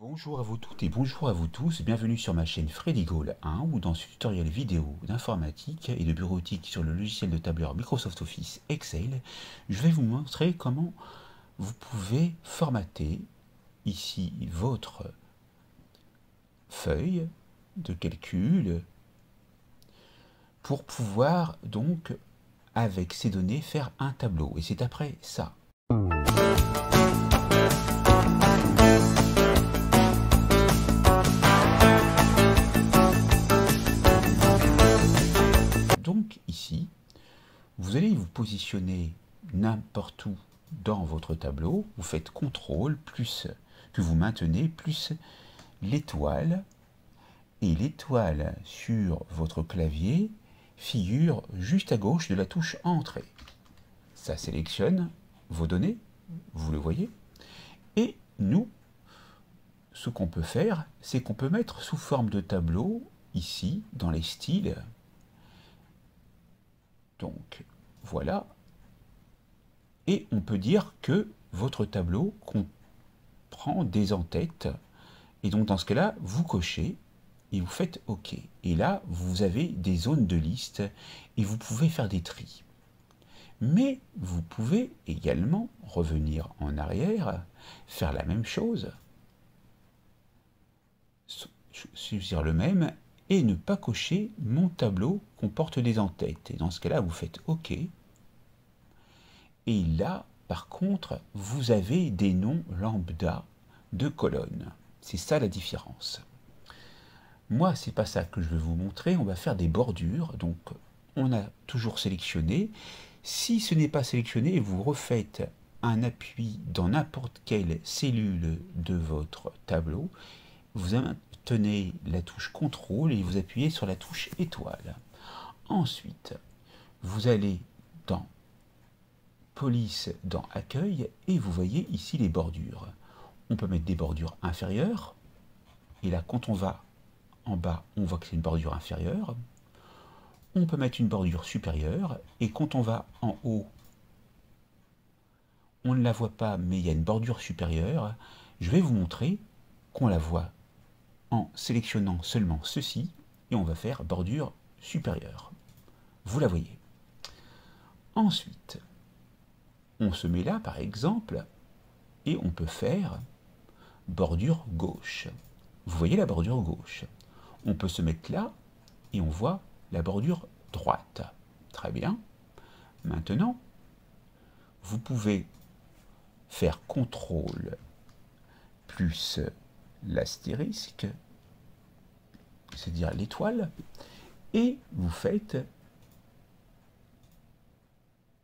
Bonjour à vous toutes et bonjour à vous tous, bienvenue sur ma chaîne Freddy Gall 1 ou dans ce tutoriel vidéo d'informatique et de bureautique sur le logiciel de tableur Microsoft Office Excel. Je vais vous montrer comment vous pouvez formater ici votre feuille de calcul pour pouvoir donc avec ces données faire un tableau, et c'est après ça. Donc ici, vous allez vous positionner n'importe où dans votre tableau, vous faites CTRL plus que vous maintenez plus l'étoile, et l'étoile sur votre clavier figure juste à gauche de la touche Entrée. Ça sélectionne vos données, vous le voyez, et nous, ce qu'on peut faire, c'est qu'on peut mettre sous forme de tableau, ici, dans les styles. Donc, voilà. Et on peut dire que votre tableau comprend des en-têtes. Et donc, dans ce cas-là, vous cochez et vous faites OK. Et là, vous avez des zones de liste et vous pouvez faire des tris. Mais vous pouvez également revenir en arrière, faire la même chose, choisir le même, et ne pas cocher mon tableau comporte des en-têtes. Et dans ce cas-là, vous faites OK. Et là, par contre, vous avez des noms lambda de colonnes. C'est ça la différence. Moi, c'est pas ça que je vais vous montrer. On va faire des bordures. Donc, on a toujours sélectionné. Si ce n'est pas sélectionné, vous refaites un appui dans n'importe quelle cellule de votre tableau. Vous maintenez la touche CTRL et vous appuyez sur la touche étoile. Ensuite, vous allez dans Police, dans Accueil, et vous voyez ici les bordures. On peut mettre des bordures inférieures, et là, quand on va en bas, on voit que c'est une bordure inférieure. On peut mettre une bordure supérieure, et quand on va en haut, on ne la voit pas, mais il y a une bordure supérieure. Je vais vous montrer qu'on la voit en sélectionnant seulement ceci, et on va faire bordure supérieure. Vous la voyez. Ensuite, on se met là, par exemple, et on peut faire bordure gauche. Vous voyez la bordure gauche. On peut se mettre là, et on voit la bordure droite. Très bien. Maintenant, vous pouvez faire CTRL plus l'astérisque, c'est-à-dire l'étoile, et vous faites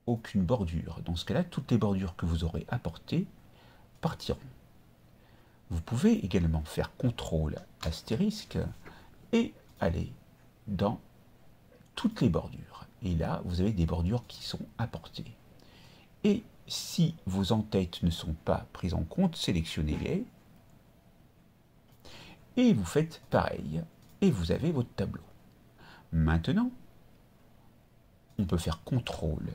aucune bordure. Dans ce cas-là, toutes les bordures que vous aurez apportées partiront. Vous pouvez également faire CTRL astérisque et aller dans toutes les bordures. Et là, vous avez des bordures qui sont apportées. Et si vos en-têtes ne sont pas prises en compte, sélectionnez-les. Et vous faites pareil. Et vous avez votre tableau. Maintenant, on peut faire CTRL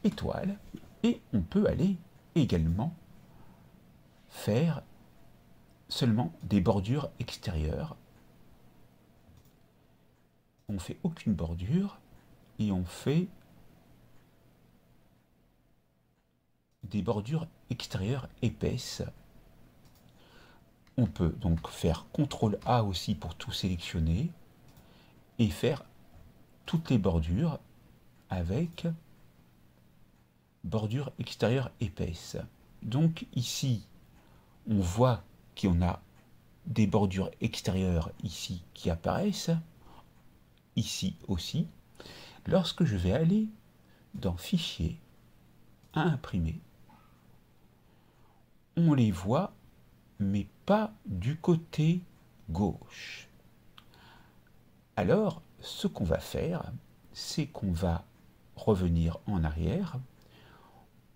étoile, et on peut aller également faire seulement des bordures extérieures. On fait aucune bordure, et on fait des bordures extérieures épaisses. On peut donc faire CTRL A aussi pour tout sélectionner, et faire toutes les bordures avec bordure extérieure épaisse. Donc ici, on voit qu'on a des bordures extérieures ici qui apparaissent, ici aussi. Lorsque je vais aller dans Fichier, à imprimer, on les voit, mais pas du côté gauche. Alors, ce qu'on va faire, c'est qu'on va revenir en arrière.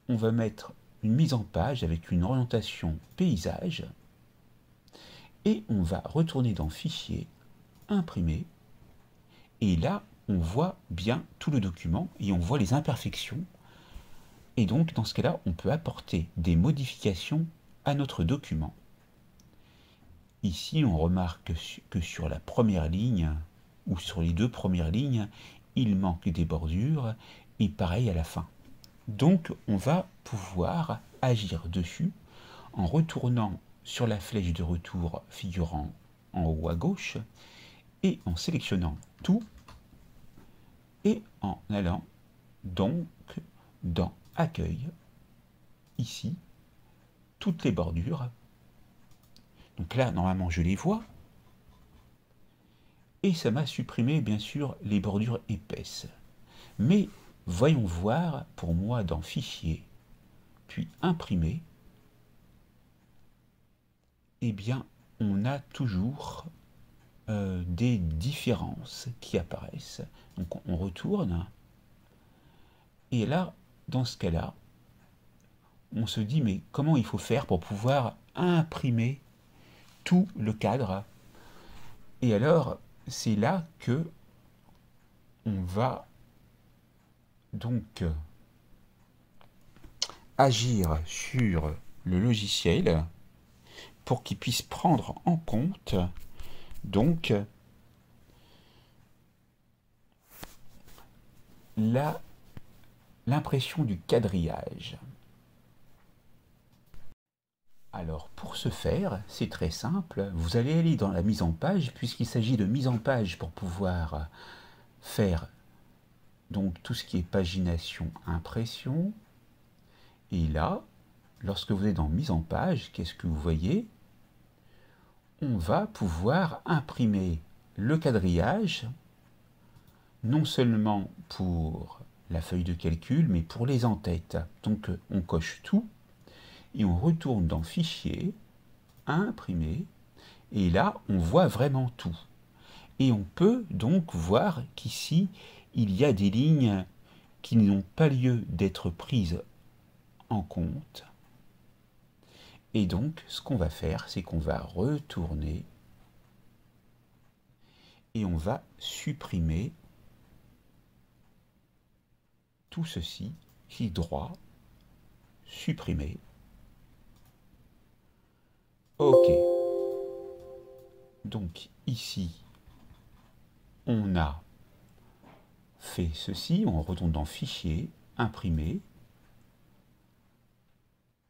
On va mettre une mise en page avec une orientation paysage, et on va retourner dans Fichier, Imprimer, et là, on voit bien tout le document, et on voit les imperfections, et donc, dans ce cas-là, on peut apporter des modifications à notre document. ici, on remarque que sur la première ligne, ou sur les deux premières lignes, il manque des bordures, et pareil à la fin. Donc, on va pouvoir agir dessus en retournant sur la flèche de retour figurant en haut à gauche, et en sélectionnant tout, et en allant donc dans Accueil, ici, toutes les bordures. Donc là, normalement, je les vois. Et ça m'a supprimé, bien sûr, les bordures épaisses. Mais voyons voir, pour moi, dans Fichier, puis Imprimer, eh bien, on a toujours des différences qui apparaissent. Donc on retourne. Et là, dans ce cas-là, on se dit, mais comment il faut faire pour pouvoir imprimer tout le cadre? Et alors, c'est là que on va donc agir sur le logiciel pour qu'il puisse prendre en compte donc l'impression du quadrillage. Alors pour ce faire, c'est très simple, vous allez aller dans la mise en page, puisqu'il s'agit de mise en page pour pouvoir faire donc tout ce qui est pagination, impression. Et là, lorsque vous êtes dans mise en page, qu'est-ce que vous voyez? On va pouvoir imprimer le quadrillage, non seulement pour la feuille de calcul, mais pour les en-têtes. Donc on coche tout, et on retourne dans Fichier, Imprimer, et là on voit vraiment tout. Et on peut donc voir qu'ici, il y a des lignes qui n'ont pas lieu d'être prises en compte. Et donc, ce qu'on va faire, c'est qu'on va retourner et on va supprimer tout ceci, clic droit, supprimer. OK. Donc ici, on a fait ceci, on retourne dans Fichier, Imprimer.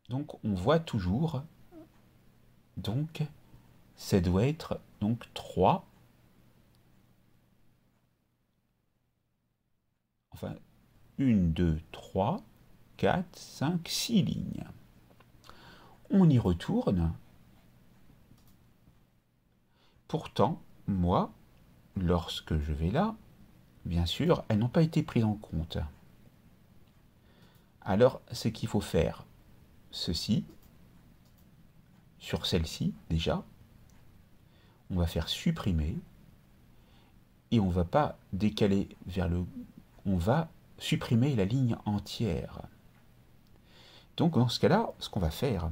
Donc on voit toujours, donc ça doit être donc 3, enfin 1, 2, 3, 4, 5, 6 lignes. On y retourne. Pourtant, moi, lorsque je vais là, bien sûr, elles n'ont pas été prises en compte. Alors, ce qu'il faut faire, ceci, sur celle-ci, déjà, on va faire supprimer, et on ne va pas décaler vers le... On va supprimer la ligne entière. Donc, dans ce cas-là, ce qu'on va faire,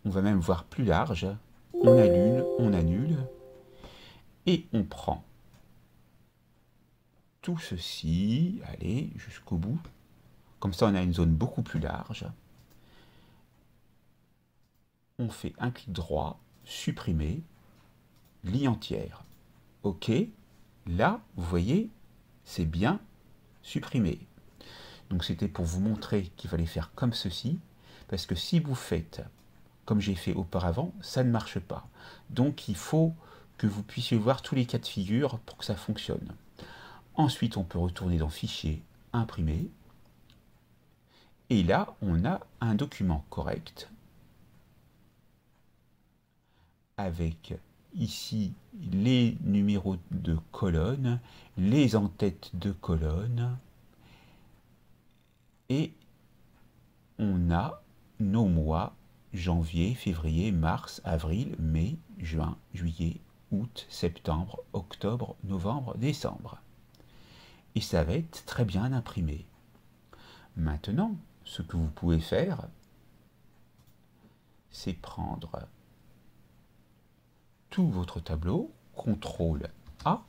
on va même voir plus large, on annule, et on prend tout ceci, allez, jusqu'au bout. Comme ça, on a une zone beaucoup plus large. On fait un clic droit, supprimer, ligne entière. OK. Là, vous voyez, c'est bien supprimé. Donc, c'était pour vous montrer qu'il fallait faire comme ceci, parce que si vous faites comme j'ai fait auparavant, ça ne marche pas. Donc, il faut que vous puissiez voir tous les cas de figure pour que ça fonctionne. Ensuite, on peut retourner dans Fichier, Imprimer. Et là, on a un document correct avec ici les numéros de colonne, les en-têtes de colonne, et on a nos mois, janvier, février, mars, avril, mai, juin, juillet, août, septembre, octobre, novembre, décembre. Et ça va être très bien imprimé. Maintenant, ce que vous pouvez faire, c'est prendre tout votre tableau, CTRL A,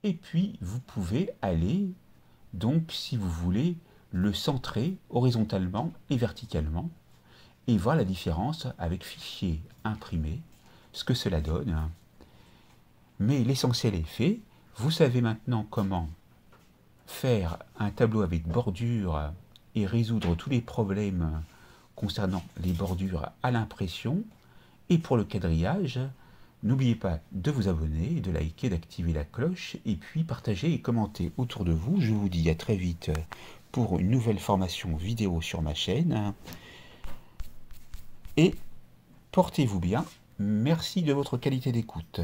et puis vous pouvez aller, donc si vous voulez, le centrer horizontalement et verticalement, et voir la différence avec fichier imprimé, ce que cela donne. Mais l'essentiel est fait. Vous savez maintenant comment faire un tableau avec bordure et résoudre tous les problèmes concernant les bordures à l'impression. Et pour le quadrillage, n'oubliez pas de vous abonner, de liker, d'activer la cloche et puis partager et commenter autour de vous. Je vous dis à très vite pour une nouvelle formation vidéo sur ma chaîne. Et portez-vous bien. Merci de votre qualité d'écoute.